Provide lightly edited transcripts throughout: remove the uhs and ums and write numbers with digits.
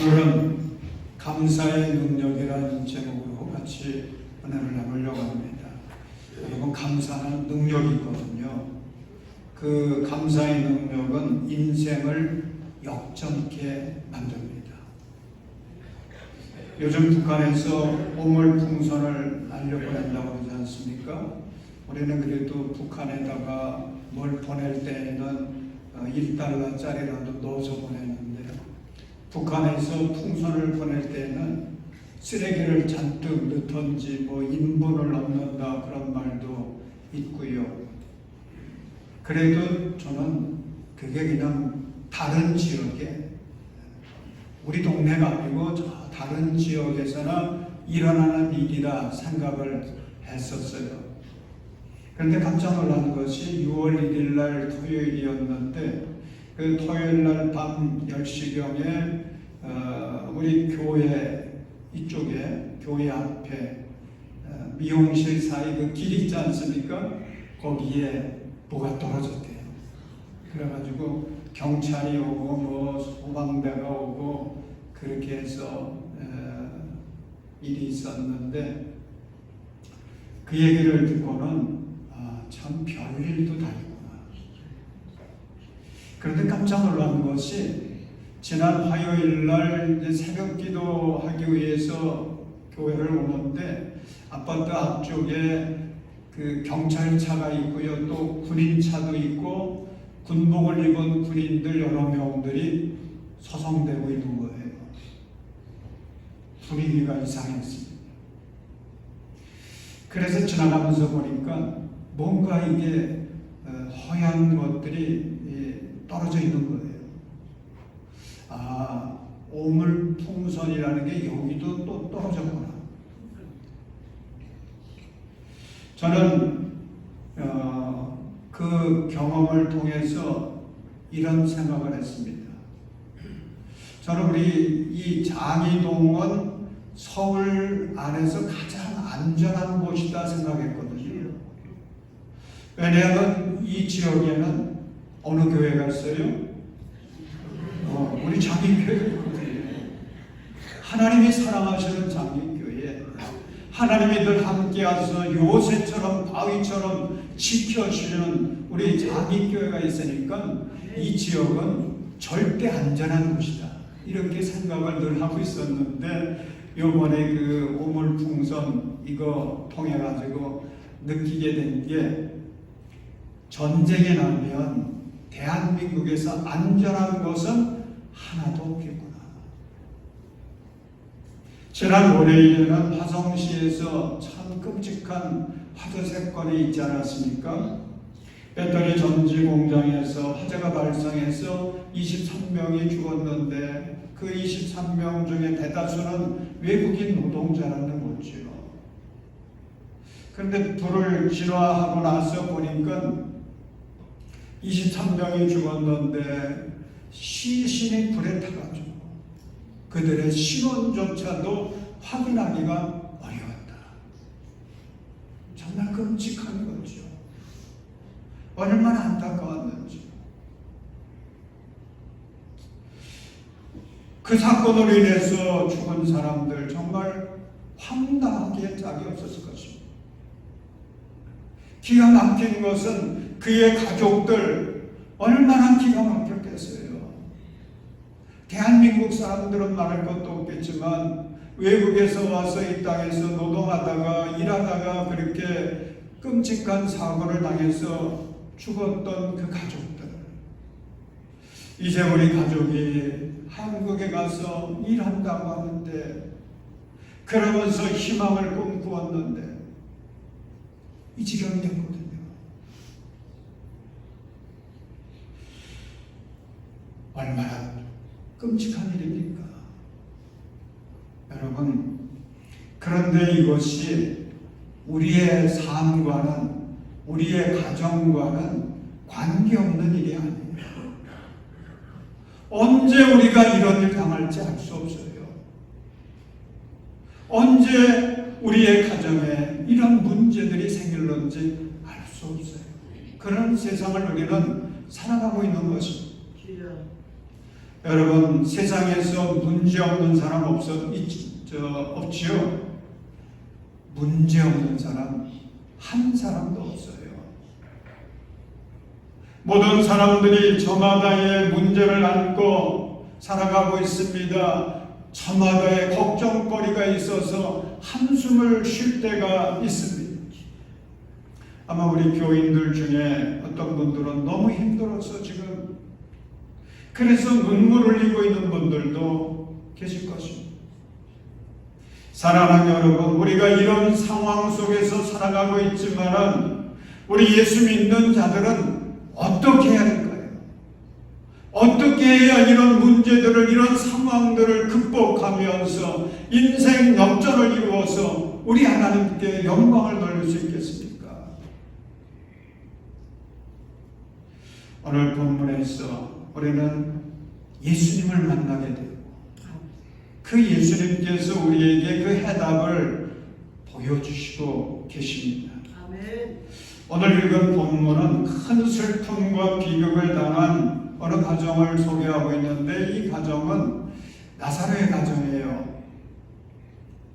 오늘은 감사의 능력이라는 제목으로 같이 은혜를 나누려고 합니다. 여러분, 감사는 능력이 있거든요. 그 감사의 능력은 인생을 역전케 만듭니다. 요즘 북한에서 오물풍선을 날려보낸다고 하지 않습니까? 우리는 그래도 북한에다가 뭘 보낼 때에는 1달러짜리라도 넣어서 보내는데, 북한에서 풍선을 보낼 때에는 쓰레기를 잔뜩 넣던지 인분을 넣는다 그런 말도 있고요. 그래도 저는 그게 그냥 다른 지역에, 우리 동네가 아니고 저 다른 지역에서나 일어나는 일이라 생각을 했었어요. 그런데 깜짝 놀란 것이 6월 1일 날 토요일이었는데, 그 토요일 날 밤 10시경에 우리 교회 이쪽에, 교회 앞에 미용실 사이 그 길 있지 않습니까? 거기에 뭐가 떨어졌대요. 그래가지고 경찰이 오고 소방대가 오고 그렇게 해서 일이 있었는데, 그 얘기를 듣고는 참 별일도 다 있구나. 그런데 깜짝 놀란 것이, 지난 화요일 날 이제 새벽 기도하기 위해서 교회를 오는데, 아파트 앞쪽에 그 경찰차가 있고요, 또 군인차도 있고 군복을 입은 군인들 여러 명들이 서성대고 있는 거예요. 분위기가 이상했습니다. 그래서 지나가면서 보니까 뭔가 이게 허연 것들이 떨어져 있는 거예요. 오물풍선이라는 게 여기도 또 떨어졌구나. 저는 그 경험을 통해서 이런 생각을 했습니다. 저는 우리 이 장이동은 서울 안에서 가장 안전한 곳이다 생각했거든요. 왜냐하면 이 지역에는 어느 교회가 있어요? 우리 장인교회거든요. 하나님이 사랑하시는 장인교회, 하나님이 늘 함께하셔서 요새처럼 바위처럼 지켜주시는 우리 장인교회가 있으니까 이 지역은 절대 안전한 곳이다, 이렇게 생각을 늘 하고 있었는데, 요번에 그 오물풍선 이거 통해 가지고 느끼게 된 게, 전쟁이 나면 대한민국에서 안전한 것은 하나도 없겠구나. 지난 월요일에는 화성시에서 참 끔찍한 화재 사건이 있지 않았습니까? 배터리 전지 공장에서 화재가 발생해서 23명이 죽었는데, 그 23명 중에 대다수는 외국인 노동자라는 거죠. 그런데 불을 진화하고 나서 보니까 23명이 죽었는데 시신이 불에 타가지고 그들의 신원조차도 확인하기가 어려웠다. 정말 끔찍한 거죠. 얼마나 안타까웠는지. 그 사건으로 인해서 죽은 사람들 정말 황당하기에 짝이 없었을 것입니다. 기가 막힌 것은 그의 가족들 얼마나 기가 막혔겠어요. 대한민국 사람들은 말할 것도 없겠지만, 외국에서 와서 이 땅에서 노동하다가 일하다가 그렇게 끔찍한 사고를 당해서 죽었던 그 가족들, 이제 우리 가족이 한국에 가서 일한다고 하는데, 그러면서 희망을 꿈꾸었는데 이 지경이 됐거든요. 얼마나 끔찍한 일입니까? 여러분, 그런데 이것이 우리의 삶과는, 우리의 가정과는 관계없는 일이 아니에요. 언제 우리가 이런 일 당할지 알 수 없어요. 언제 우리의 가정에 이런 문제들이 생길는지 알 수 없어요. 그런 세상을 우리는 살아가고 있는 것입니다. 여러분, 세상에서 문제 없는 사람 없지요? 문제 없는 사람 한 사람도 없어요. 모든 사람들이 저마다의 문제를 안고 살아가고 있습니다. 저마다의 걱정거리가 있어서 한숨을 쉴 때가 있습니다. 아마 우리 교인들 중에 어떤 분들은 너무 힘들어서 지금 그래서 눈물 흘리고 있는 분들도 계실 것입니다. 사랑하는 여러분, 우리가 이런 상황 속에서 살아가고 있지만은 우리 예수 믿는 자들은 어떻게 해야 할까요? 어떻게 해야 이런 문제들을, 이런 상황들을 극복하면서 인생 역전을 이루어서 우리 하나님께 영광을 돌릴 수 있겠습니까? 오늘 본문에서 우리는 예수님을 만나게 되고 그 예수님께서 우리에게 그 해답을 보여주시고 계십니다. 아멘. 오늘 읽은 본문은 큰 슬픔과 비극을 당한 어느 가정을 소개하고 있는데 이 가정은 나사로의 가정이에요.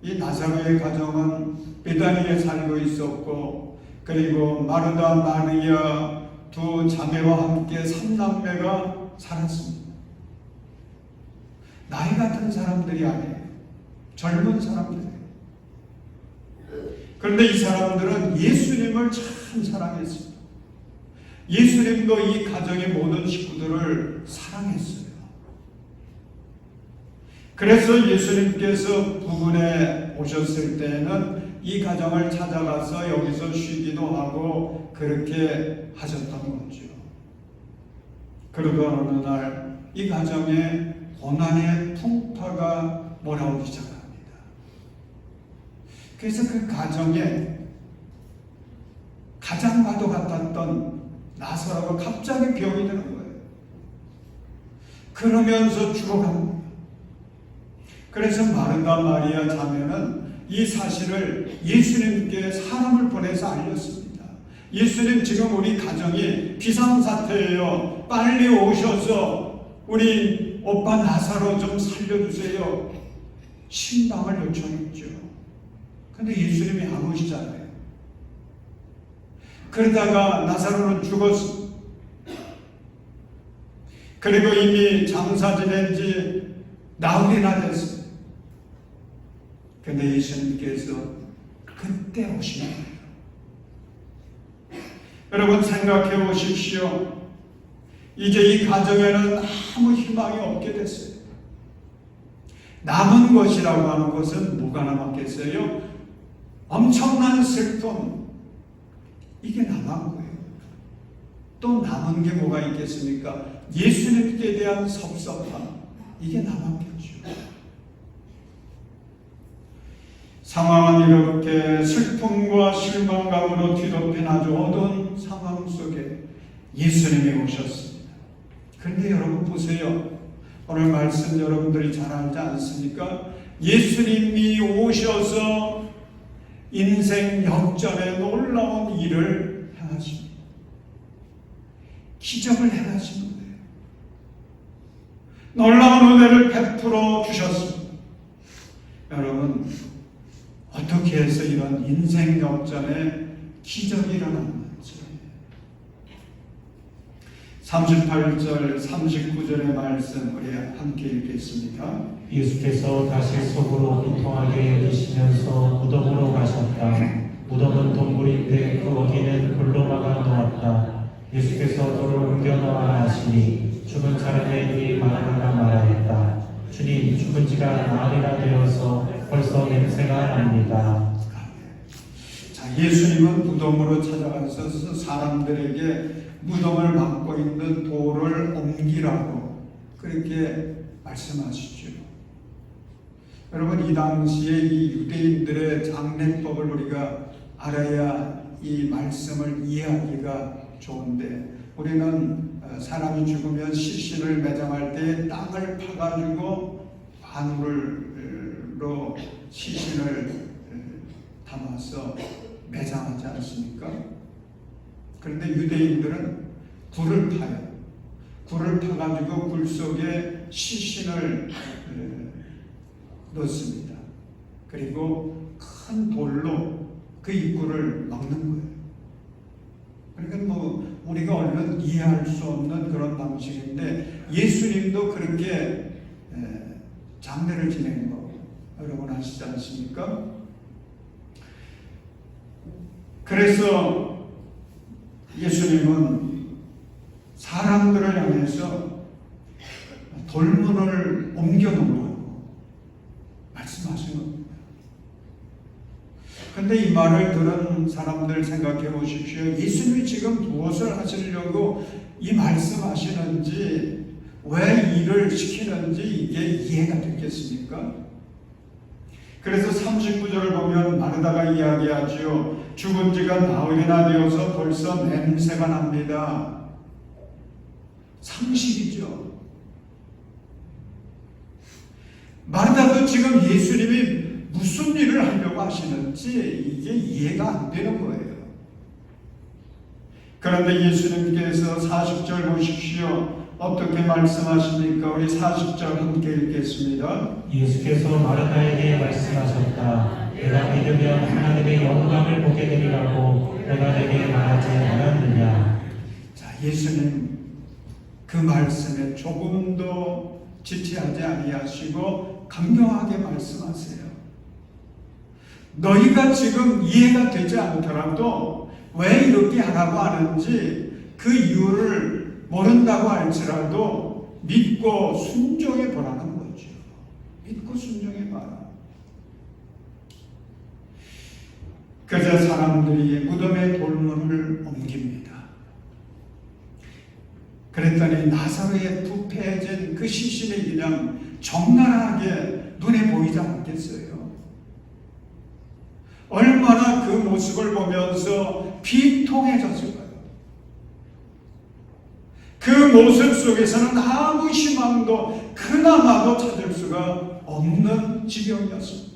이 나사로의 가정은 베다니에 살고 있었고 그리고 마르다, 마리아 두 자매와 함께 삼남매가 살았습니다. 나이 같은 사람들이 아니에요. 젊은 사람들이에요. 그런데 이 사람들은 예수님을 참 사랑했습니다. 예수님도 이 가정의 모든 식구들을 사랑했어요. 그래서 예수님께서 부근에 오셨을 때에는 이 가정을 찾아가서 여기서 쉬기도 하고 그렇게 하셨던 거죠. 그러던 어느 날 이 가정에 고난의 풍파가 몰아오기 시작합니다. 그래서 그 가정에 가장 과도 같았던 나사로가 갑자기 병이 드는 거예요. 그러면서 죽어갑니다. 그래서 마르다, 마리아 자매는 이 사실을 예수님께 사람을 보내서 알렸습니다. 예수님, 지금 우리 가정이 비상사태예요. 빨리 오셔서 우리 오빠 나사로 좀 살려주세요. 신방을 요청했죠. 근데 예수님이 안 오시잖아요. 그러다가 나사로는 죽었어. 그리고 이미 장사 지낸 지 나흘이나 됐어요. 근데 예수님께서 그때 오시는 거예요. 여러분 생각해 보십시오. 이제 이 가정에는 아무 희망이 없게 됐어요. 남은 것이라고 하는 것은 뭐가 남았겠어요? 엄청난 슬픔. 이게 남은 거예요. 또 남은 게 뭐가 있겠습니까? 예수님께 대한 섭섭함. 이게 남았겠죠. 상황은 이렇게 슬픔과 실망감으로 뒤덮인 아주 어두운 상황 속에 예수님이 오셨습니다. 그런데 여러분 보세요. 오늘 말씀 여러분들이 잘 알지 않습니까? 예수님이 오셔서 인생 역전에 놀라운 일을 행하십니다. 기적을 행하시는 거예요. 놀라운 은혜를 베풀어 주셨습니다. 여러분, 어떻게 해서 이런 인생 역전에 기적이 일어났는지 38절 39절의 말씀 우리 함께 읽겠습니다. 예수께서 다시 속으로 비통하게 여기시면서 무덤으로 가셨다. 무덤은 동굴인데 그 어귀는 돌로 막아 놓았다. 예수께서 돌을 옮겨 놓아 하시니 죽은 사람의 입이 마르다가 말하였다. 주님, 죽은 지가 나흘이나 되어서 벌써 냄새가 납니다. 자, 예수님은 무덤으로 찾아가서 사람들에게 무덤을 막고 있는 돌을 옮기라고 그렇게 말씀하시죠. 여러분, 이 당시에 이 유대인들의 장례법을 우리가 알아야 이 말씀을 이해하기가 좋은데, 우리는 사람이 죽으면 시신을 매장할 때 땅을 파가지고 바늘로 시신을 담아서 매장하지 않습니까? 그런데 유대인들은 굴을 파요. 불을 타가지고 굴 속에 시신을 넣습니다. 그리고 큰 돌로 그 입구를 막는 거예요. 그러니까 뭐 우리가 얼른 이해할 수 없는 그런 방식인데 예수님도 그렇게 장례를 지내는 거 여러분 아시지 않습니까? 그래서 예수님은 사람들을 향해서 돌문을 옮겨놓으라고 말씀하신 겁니다. 근데 이 말을 들은 사람들 생각해 보십시오. 예수님이 지금 무엇을 하시려고 이 말씀하시는지, 왜 일을 시키는지 이게 이해가 되겠습니까? 그래서 39절을 보면 마르다가 이야기하지요. 죽은 지가 나흘이나 되어서 벌써 냄새가 납니다. 상식이죠. 마르다도 지금 예수님이 무슨 일을 하려고 하시는지 이게 이해가 안 되는 거예요. 그런데 예수님께서 40절 보십시오. 어떻게 말씀하십니까? 우리 40절 함께 읽겠습니다. 예수께서 마르다에게 말씀하셨다. 내가 믿으면 하나님의 영광을 보게 되리라고 내가 내게 말하지 않았느냐. 자, 예수님 그 말씀에 조금도 지체하지 아니하시고 강경하게 말씀하세요. 너희가 지금 이해가 되지 않더라도 왜 이렇게 하라고 하는지 그 이유를 모른다고 할지라도 믿고 순종해 보라는 거죠. 믿고 순종해 봐라. 그저 사람들이 무덤의 돌문을 옮깁니다. 그랬더니 나사로의 부패해진 그 시신이 그냥 적나라하게 눈에 보이지 않겠어요? 얼마나 그 모습을 보면서 비통해졌을까요? 그 모습 속에서는 아무 희망도 그나마도 찾을 수가 없는 지경이었습니다.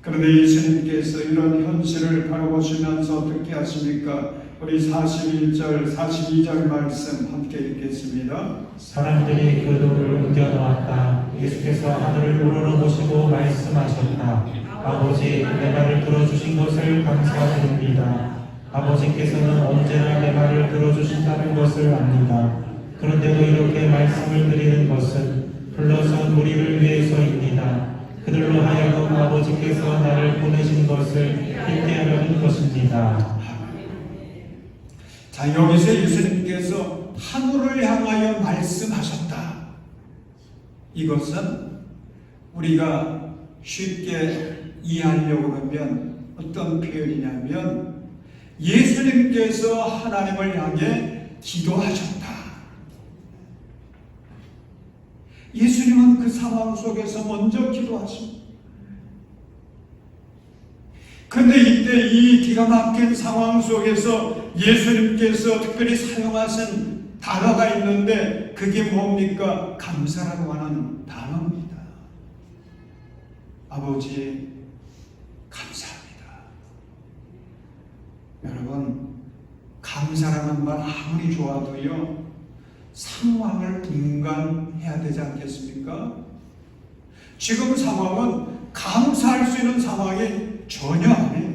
그런데 예수님께서 이런 현실을 바라보시면서 어떻게 하십니까? 우리 41절, 42절 말씀 함께 읽겠습니다. 사람들이 그 돌을 옮겨놓았다. 예수께서 하늘을 우러러보시고 말씀하셨다. 아버지, 내 말을 들어주신 것을 감사드립니다. 아버지께서는 언제나 내 말을 들어주신다는 것을 압니다. 그런데도 이렇게 말씀을 드리는 것은 불러선 우리를 위해서입니다. 그들로 하여금 아버지께서 나를 보내신 것을 믿게 하려는 것입니다. 자, 여기서 예수님께서 하늘을 향하여 말씀하셨다. 이것은 우리가 쉽게 이해하려고 하면 어떤 표현이냐면 예수님께서 하나님을 향해 기도하셨다. 예수님은 그 상황 속에서 먼저 기도하십니다. 그런데 이때 이 기가 막힌 상황 속에서 예수님께서 특별히 사용하신 단어가 있는데 그게 뭡니까? 감사라고 하는 단어입니다. 아버지, 감사합니다. 여러분, 감사라는 말 아무리 좋아도요, 상황을 분간해야 되지 않겠습니까? 지금 상황은 감사할 수 있는 상황이 전혀 아니에요.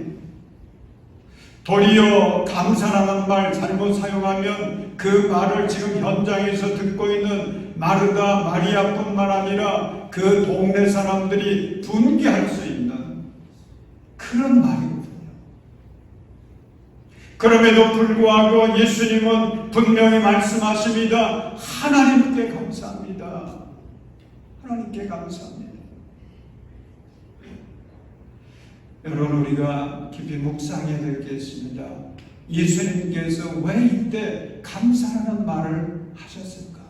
도리어 감사라는 말 잘못 사용하면 그 말을 지금 현장에서 듣고 있는 마르다, 마리아뿐만 아니라 그 동네 사람들이 분개할 수 있는 그런 말이거든요. 그럼에도 불구하고 예수님은 분명히 말씀하십니다. 하나님께 감사합니다. 하나님께 감사합니다. 여러분, 우리가 깊이 묵상해야 되겠습니다. 예수님께서 왜 이때 감사라는 말을 하셨을까?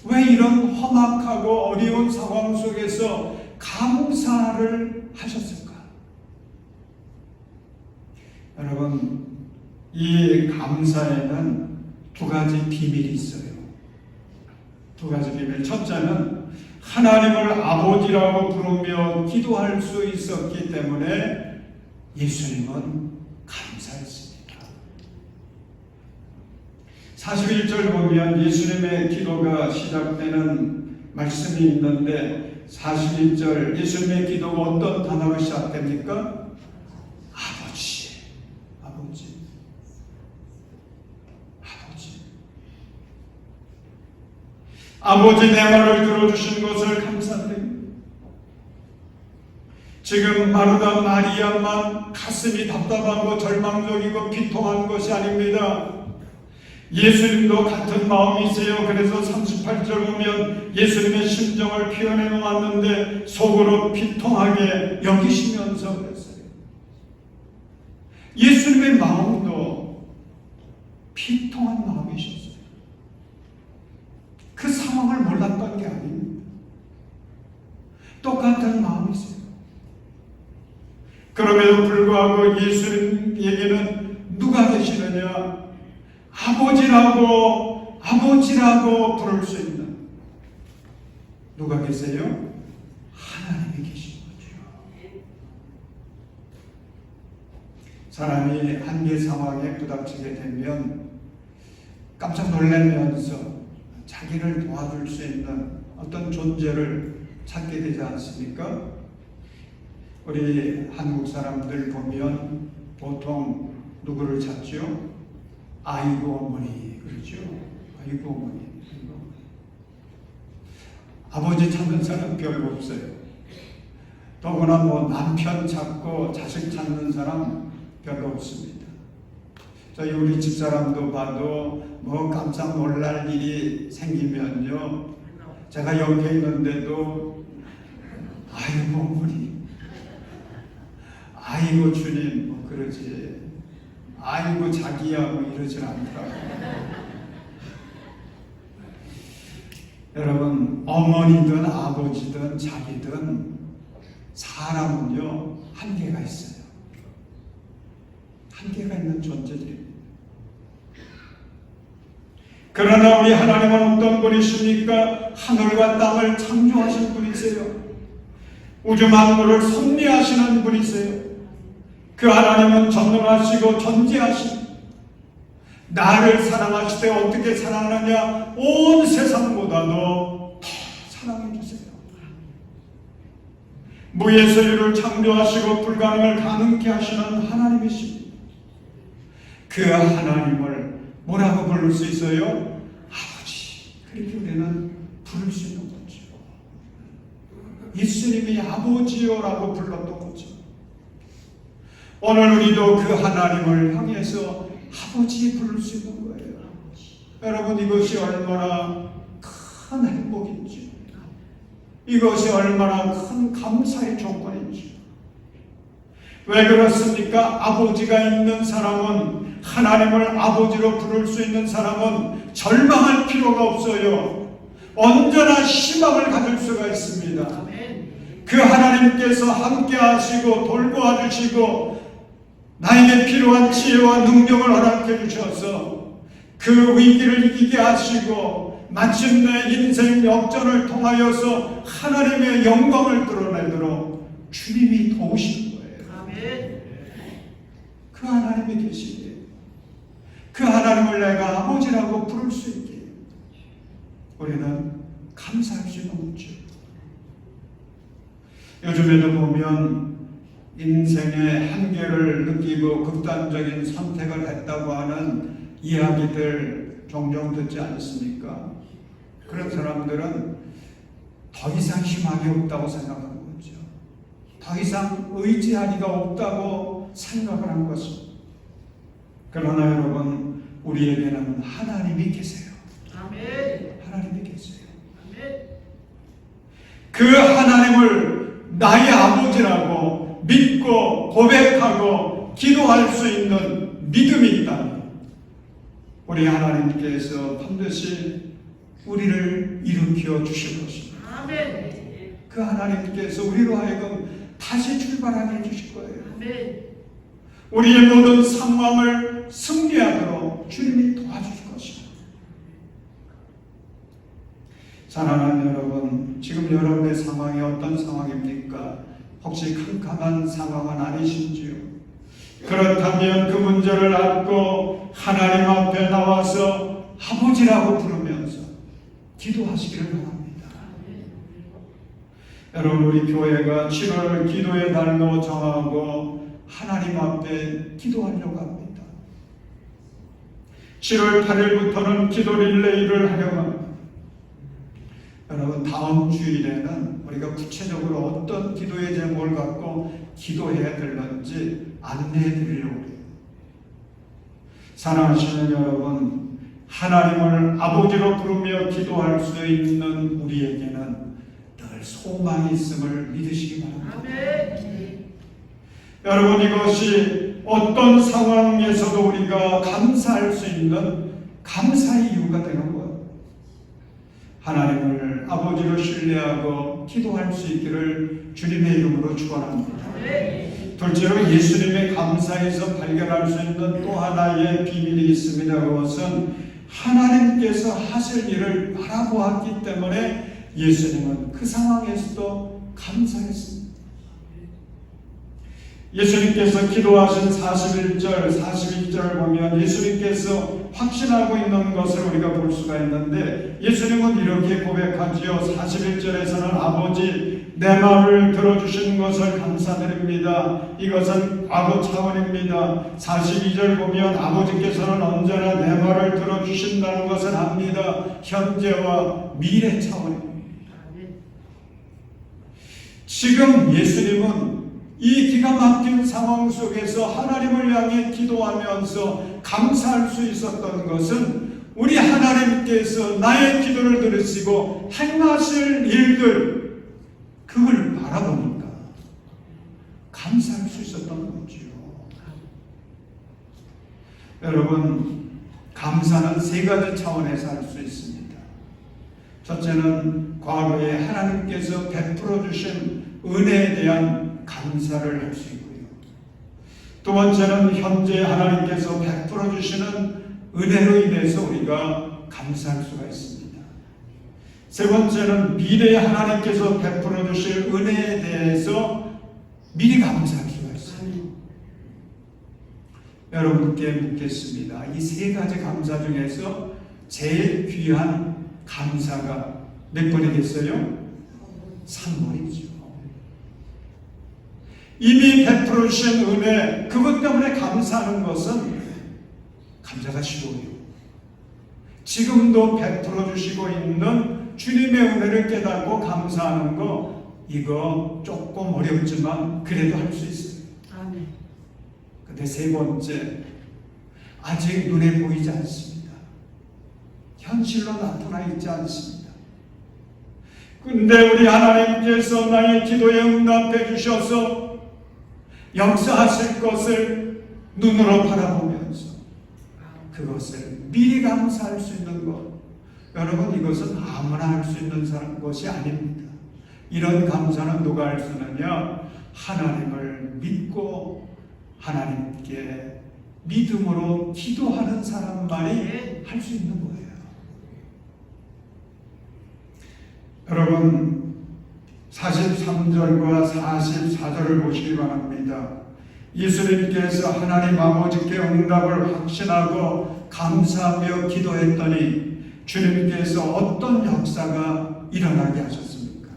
왜 이런 험악하고 어려운 상황 속에서 감사를 하셨을까? 여러분, 이 감사에는 두 가지 비밀이 있어요. 두 가지 비밀. 첫째는 하나님을 아버지라고 부르며 기도할 수 있었기 때문에 예수님은 감사했습니다. 41절 보면 예수님의 기도가 시작되는 말씀이 있는데 41절 예수님의 기도가 어떤 단어로 시작됩니까? 아버지, 아버지, 아버지. 아버지, 내 말을 들어주신 것을 감사드립니다. 지금 마르다 마리아만 가슴이 답답하고 절망적이고 비통한 것이 아닙니다. 예수님도 같은 마음이세요. 그래서 38절 보면 예수님의 심정을 표현해 놓았는데 속으로 비통하게 여기시면서 그랬어요. 예수님의 마음도 비통한 마음이셨어요. 그 상황을 몰랐던 게 아닙니다. 똑같은 마음이세요. 그럼에도 불구하고 예수님에게는 누가 계시느냐? 아버지라고 부를 수 있는 누가 계세요? 하나님이 계신 거죠. 사람이 한계 상황에 부닥치게 되면 깜짝 놀라면서 자기를 도와줄 수 있는 어떤 존재를 찾게 되지 않습니까? 우리 한국 사람들 보면 보통 누구를 찾죠? 아이고 어머니, 그렇죠? 아이고 어머니. 아버지 찾는 사람 별로 없어요. 더구나 남편 찾고 자식 찾는 사람 별로 없습니다. 저희 우리 집사람도 봐도 깜짝 놀랄 일이 생기면요, 제가 옆에 있는데도 아이고 어머니, 아이고 주님, 그러지. 아이고 자기야 이러질 않더라고요. 여러분, 어머니든 아버지든 자기든 사람은요 한계가 있어요. 한계가 있는 존재들입니다. 그러나 우리 하나님은 어떤 분이십니까? 하늘과 땅을 창조하신 분이세요. 우주 만물을 섭리하시는 분이세요. 그 하나님은 전능하시고 존재하시고 나를 사랑하시되 어떻게 사랑하느냐? 온 세상보다도 더 사랑해 주세요. 무에서 유를 창조하시고 불가능을 가능케 하시는 하나님이십니다. 그 하나님을 뭐라고 부를 수 있어요? 아버지. 그렇게 우리는 부를 수 있는 거죠. 예수님이 아버지요라고 불렀던 거죠. 오늘 우리도 그 하나님을 향해서 아버지 부를 수 있는 거예요. 여러분, 이것이 얼마나 큰 행복인지, 이것이 얼마나 큰 감사의 조건인지. 왜 그렇습니까? 아버지가 있는 사람은, 하나님을 아버지로 부를 수 있는 사람은 절망할 필요가 없어요. 언제나 희망을 가질 수가 있습니다. 그 하나님께서 함께 하시고 돌보아 주시고 나에게 필요한 지혜와 능력을 허락해 주셔서 그 위기를 이기게 하시고 마침내 인생 역전을 통하여서 하나님의 영광을 드러내도록 주님이 도우시는 거예요. 그 하나님이 계시기에, 그 하나님을 내가 아버지라고 부를 수 있기에 우리는 감사할 수 있는 거죠. 요즘에도 보면 인생의 한계를 느끼고 극단적인 선택을 했다고 하는 이야기들 종종 듣지 않습니까? 그런 사람들은 더 이상 희망이 없다고 생각하는 거죠. 더 이상 의지하기가 없다고 생각을 한 것입니다. 그러나 여러분, 우리에게는 하나님이 계세요. 하나님이 계세요. 그 하나님을 나의 아버지라고 믿고 고백하고 기도할 수 있는 믿음이 있다면 우리 하나님께서 반드시 우리를 일으켜 주실 것입니다. 그 하나님께서 우리로 하여금 다시 출발하게 해주실 거예요. 우리의 모든 상황을 승리하도록 주님이 도와주실 것입니다. 사랑하는 여러분, 지금 여러분의 상황이 어떤 상황입니까? 혹시 캄캄한 상황은 아니신지요? 그렇다면 그 문제를 안고 하나님 앞에 나와서 아버지라고 부르면서 기도하시기를 바랍니다. 여러분, 우리 교회가 7월 기도의 달로 정하고 하나님 앞에 기도하려고 합니다. 7월 8일부터는 기도 릴레이를 하려고 합니다. 여러분, 다음 주일에는 우리가 구체적으로 어떤 기도의 제목을 갖고 기도해야 되는지 안내해 드리려고 해요. 사랑하시는 여러분, 하나님을 아버지로 부르며 기도할 수 있는 우리에게는 늘 소망이 있음을 믿으시기 바랍니다. 여러분, 이것이 어떤 상황에서도 우리가 감사할 수 있는 감사의 이유가 되는 거예요. 하나님을 아버지로 신뢰하고 기도할 수 있기를 주님의 이름으로 축원합니다. 둘째로 예수님의 감사에서 발견할 수 있는 또 하나의 비밀이 있습니다. 그것은 하나님께서 하실 일을 바라보았기 때문에 예수님은 그 상황에서도 감사했습니다. 예수님께서 기도하신 41절 보면 예수님께서 확신하고 있는 것을 우리가 볼 수가 있는데, 예수님은 이렇게 고백하지요. 41절에서는 아버지, 내 말을 들어주신 것을 감사드립니다. 이것은 과거 차원입니다. 42절 보면 아버지께서는 언제나 내 말을 들어주신다는 것을 압니다. 현재와 미래 차원입니다. 지금 예수님은 이 기가 막힌 상황 속에서 하나님을 향해 기도하면서 감사할 수 있었던 것은 우리 하나님께서 나의 기도를 들으시고 행하실 일들, 그걸 바라보니까 감사할 수 있었던 거지요. 여러분, 감사는 세 가지 차원에서 할 수 있습니다. 첫째는 과거에 하나님께서 베풀어 주신 은혜에 대한 감사를 할 수 있고요. 두 번째는 현재 하나님께서 베풀어 주시는 은혜로 인해서 우리가 감사할 수가 있습니다. 세 번째는 미래에 하나님께서 베풀어 주실 은혜에 대해서 미리 감사할 수가 있습니다. 여러분께 묻겠습니다. 이 세 가지 감사 중에서 제일 귀한 감사가 몇 번이겠어요? 3번이죠. 이미 베풀어 주신 은혜, 그것 때문에 감사하는 것은 감사가 쉬워요. 지금도 베풀어 주시고 있는 주님의 은혜를 깨닫고 감사하는 거, 이거 조금 어렵지만 그래도 할 수 있어요. 아멘. 근데 세 번째, 아직 눈에 보이지 않습니다. 현실로 나타나 있지 않습니다. 근데 우리 하나님께서 나의 기도에 응답해 주셔서 역사하실 것을 눈으로 바라보면서 그것을 미리 감사할 수 있는 것, 여러분, 이것은 아무나 할 수 있는 것이 아닙니다. 이런 감사는 누가 할 수 있느냐? 하나님을 믿고 하나님께 믿음으로 기도하는 사람만이 할 수 있는 거예요. 여러분, 43절과 44절을 보시기 바랍니다. 예수님께서 하나님 아버지께 응답을 확신하고 감사하며 기도했더니 주님께서 어떤 역사가 일어나게 하셨습니까?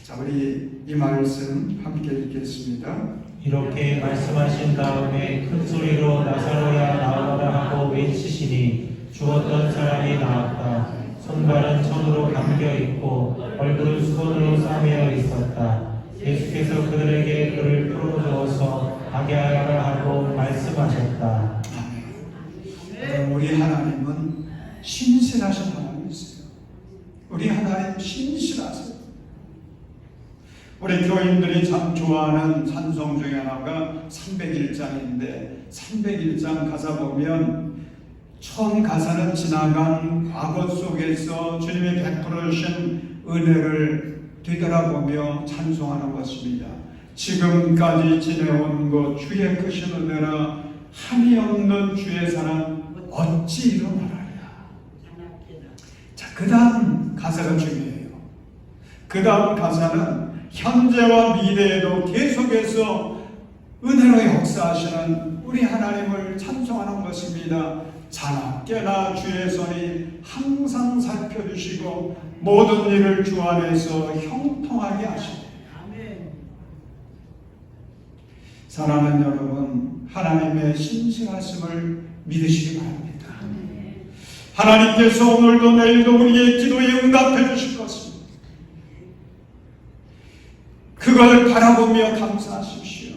자, 우리 이 말씀 함께 읽겠습니다. 이렇게 말씀하신 다음에 큰 소리로 나사로야 나오라 하고 외치시니 죽었던 사람이 나왔다. 손발은 천으로 감겨 있고 얼굴은 수건으로 싸매어 있었다. 예수께서 그들에게 그를 풀어주어서 가게 하라 하고 말씀하셨다. 아멘. 우리 하나님은 신실하신 하나님이세요. 우리 하나님 신실하세요. 우리 교인들이 참 좋아하는 찬송 중에 하나가 301장인데 301장 가사 보면 처음 가사는 지나간 과거 속에서 주님이 베풀어 주신 은혜를 되돌아보며 찬송하는 것입니다. 지금까지 지내온 것 주의 크신 은혜나 한이 없는 주의 사랑 어찌 일어나랴. 자, 그 다음 가사가 중요해요. 그 다음 가사는 현재와 미래에도 계속해서 은혜로 역사하시는 우리 하나님을 찬송하는 것입니다. 자나 깨나 주의 손이 항상 살펴주시고 모든 일을 주 안에서 형통하게 하시고. 사랑하는 여러분, 하나님의 신실하심을 믿으시기 바랍니다. 하나님께서 오늘도 내일도 우리의 기도에 응답해 주실 것입니다. 그걸 바라보며 감사하십시오.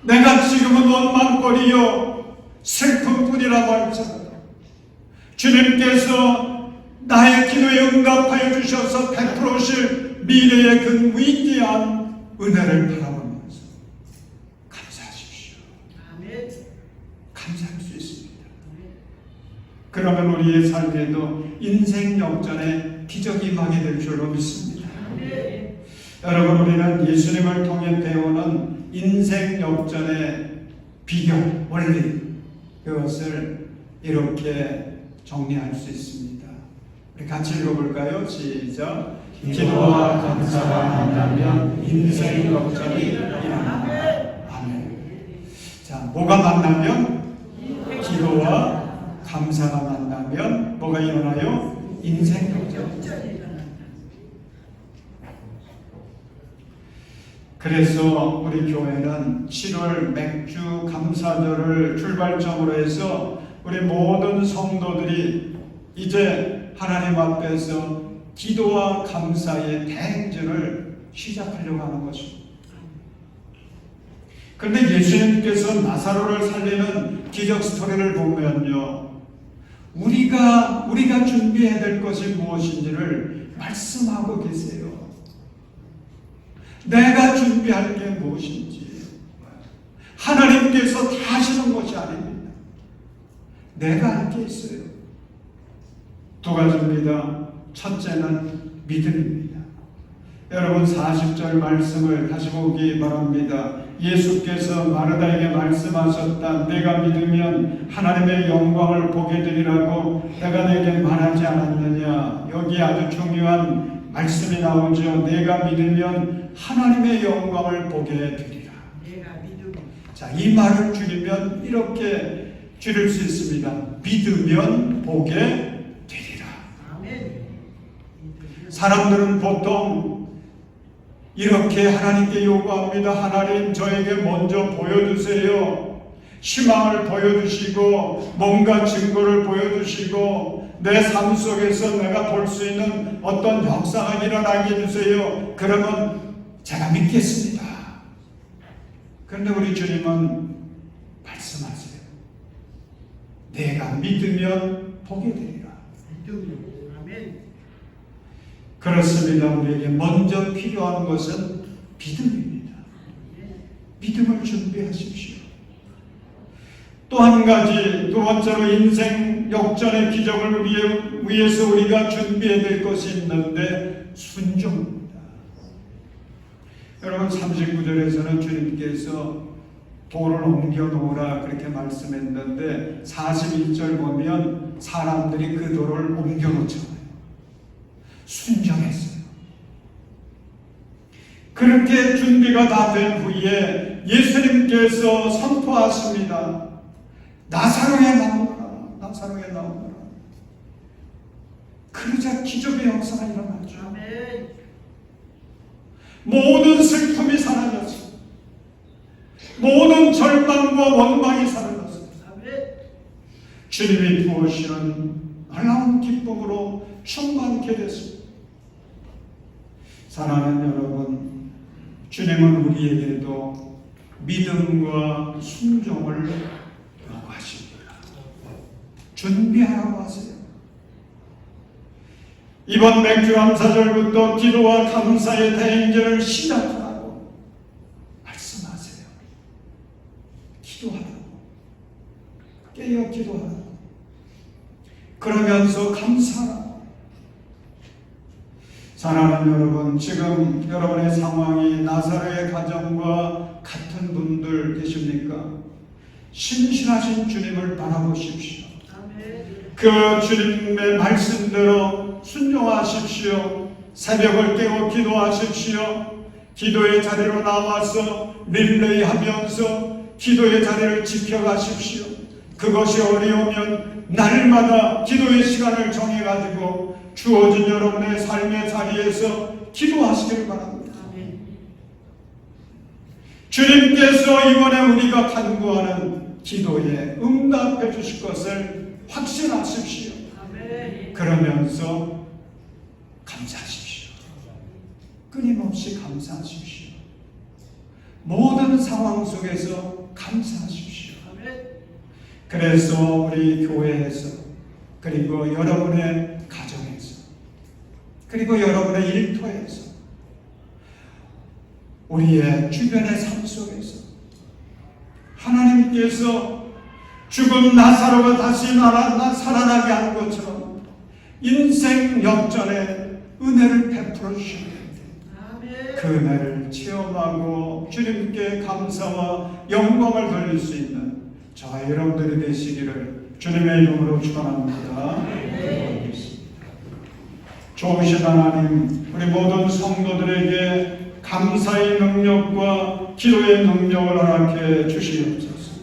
내가 지금은 원망거리요 슬픔뿐이라고 할지라도 주님께서 나의 기도에 응답하여 주셔서 베풀으실 미래의 그 위대한 은혜를 바라보면서 감사하십시오. 감사할 수 있습니다. 그러면 우리의 삶에도 인생 역전에 기적이 임하게 될 줄로 믿습니다. 여러분, 우리는 예수님을 통해 배우는 인생 역전의 비결, 원리, 그것을 이렇게 정리할 수 있습니다. 우리 같이 읽어볼까요? 시작. 기도와 감사가 만나면 인생 역전이 일어난다. 아멘. 자, 뭐가 만나면? 기도와 감사가 만나면 뭐가 일어나요? 인생 역전. 그래서 우리 교회는 7월 맥주 감사절을 출발점으로 해서 우리 모든 성도들이 이제 하나님 앞에서 기도와 감사의 대행진을 시작하려고 하는 것입니다. 그런데 예수님께서 나사로를 살리는 기적 스토리를 보면요, 우리가 준비해야 될 것이 무엇인지를 말씀하고 계세요. 내가 준비할 게 무엇인지 하나님께서 다 하시는 것이 아닙니다. 내가 할 게 있어요. 두 가지입니다. 첫째는 믿음입니다. 여러분 40절 말씀을 다시 보기 바랍니다. 예수께서 마르다에게 말씀하셨다. 내가 믿으면 하나님의 영광을 보게 되리라고 내가 내게 말하지 않았느냐. 여기 아주 중요한 말씀이 나오죠. 내가 믿으면 하나님의 영광을 보게 되리라. 자, 이 말을 줄이면 이렇게 줄일 수 있습니다. 믿으면 보게 되리라. 사람들은 보통 이렇게 하나님께 요구합니다. 하나님, 저에게 먼저 보여주세요. 희망을 보여주시고 뭔가 증거를 보여주시고 내 삶 속에서 내가 볼 수 있는 어떤 역사가 일어나게 해주세요. 그러면 제가 믿겠습니다. 그런데 우리 주님은 말씀하세요. 내가 믿으면 보게 되리라. 그렇습니다. 우리에게 먼저 필요한 것은 믿음입니다. 믿음을 준비하십시오. 또 한 가지, 두 번째로 인생 역전의 기적을 위해서 우리가 준비해야 될 것이 있는데 순종입니다. 여러분 39절에서는 주님께서 돌을 옮겨 놓으라 그렇게 말씀했는데 41절 보면 사람들이 그 돌을 옮겨 놓잖아요. 순종했어요. 그렇게 준비가 다 된 후에 예수님께서 선포하십니다. 나사로에 나오너라. 나사로에 나오너라. 그러자 기적의 역사가 일어나죠. 아멘. 모든 슬픔이 사라졌어요. 모든 절망과 원망이 사라졌어요. 아멘. 주님이 부으시는 놀라운 기쁨으로 충만케 됐습니다. 사랑하는 여러분, 주님은 우리에게도 믿음과 순종을 요구하십니다. 준비하라고 하세요. 이번 맥주 감사절부터 기도와 감사의 대행전을 시작하라고 말씀하세요. 기도하라고. 깨어 기도하라고. 그러면서 감사하라고. 사랑하는 여러분, 지금 여러분의 상황이 나사로의 가정과 같은 분들 계십니까? 신실하신 주님을 바라보십시오. 그 주님의 말씀대로 순종하십시오. 새벽을 깨워 기도하십시오. 기도의 자리로 나와서 릴레이 하면서 기도의 자리를 지켜가십시오. 그것이 어려우면 날마다 기도의 시간을 정해가지고 주어진 여러분의 삶의 자리에서 기도하시기를 바랍니다. 주님께서 이번에 우리가 간구하는 기도에 응답해 주실 것을 확신하십시오. 그러면서 감사하십시오. 끊임없이 감사하십시오. 모든 상황 속에서 감사하십시오. 그래서 우리 교회에서, 그리고 여러분의 가정에서, 그리고 여러분의 일터에서, 우리의 주변의 삶 속에서 하나님께서 죽은 나사로가 다시 살아나게 한 것처럼 인생 역전에 은혜를 베풀어 주시는데, 그 은혜를 체험하고 주님께 감사와 영광을 돌릴 수 있는 저와 여러분들이 되시기를 주님의 이름으로 축원합니다. 좋으신 하나님, 우리 모든 성도들에게 감사의 능력과 기도의 능력을 허락해 주시옵소서.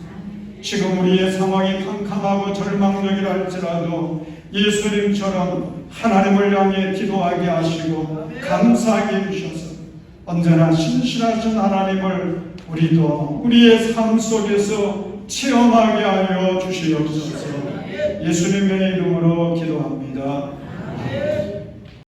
지금 우리의 상황이 캄캄하고 절망적이라 할지라도 예수님처럼 하나님을 향해 기도하게 하시고 감사하게 해주셔서 언제나 신실하신 하나님을 우리도 우리의 삶 속에서 체험하게 하여 주시옵소서. 예수님의 이름으로 기도합니다.